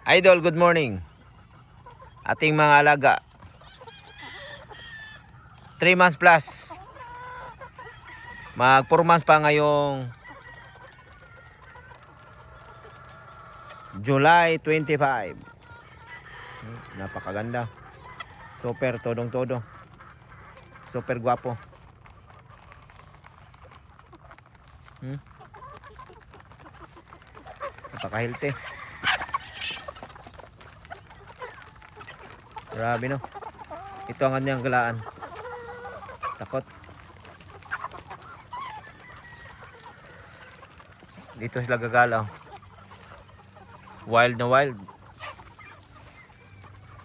Idol, good morning. Ating mga alaga. 3 months plus. Mag 4 months pa ngayong July 25. Napakaganda. Super todong-todo. Super guwapo. Napaka-healthy. Grabe no. Ito ang kanyang galaan. Takot. Dito sila gagalaw. Wild na wild.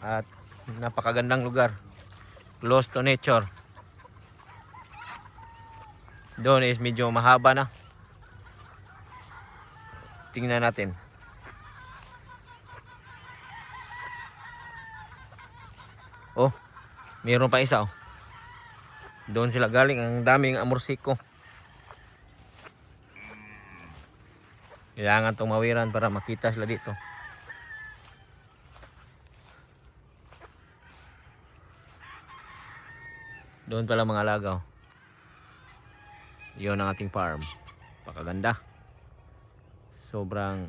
At napakagandang lugar. Close to nature. Doon is medyo mahaba na. Tingnan natin. Oh, mayroon pa isa oh. Doon sila galing, ang daming amorsiko. Kailangan tumawiran para makita sila dito. Doon pala mga alagaw. Yun ang ating farm. Pakaganda. Sobrang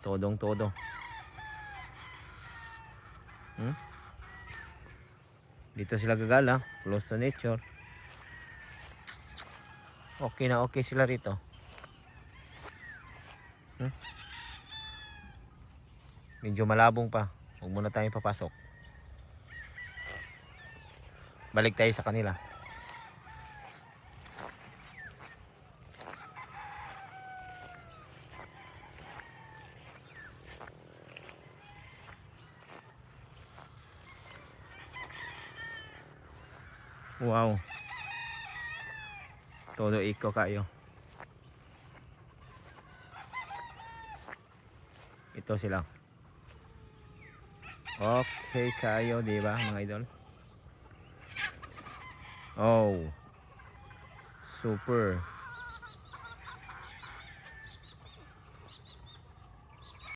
todong-todo. Dito sila gagala, close to nature. Okay na okay sila rito. Medyo malabong pa. Huwag muna tayong papasok. Balik tayo sa kanila. Wow. Todo iko kayo. Ito sila. Okay kayo, di ba mga idol? Oh. Super.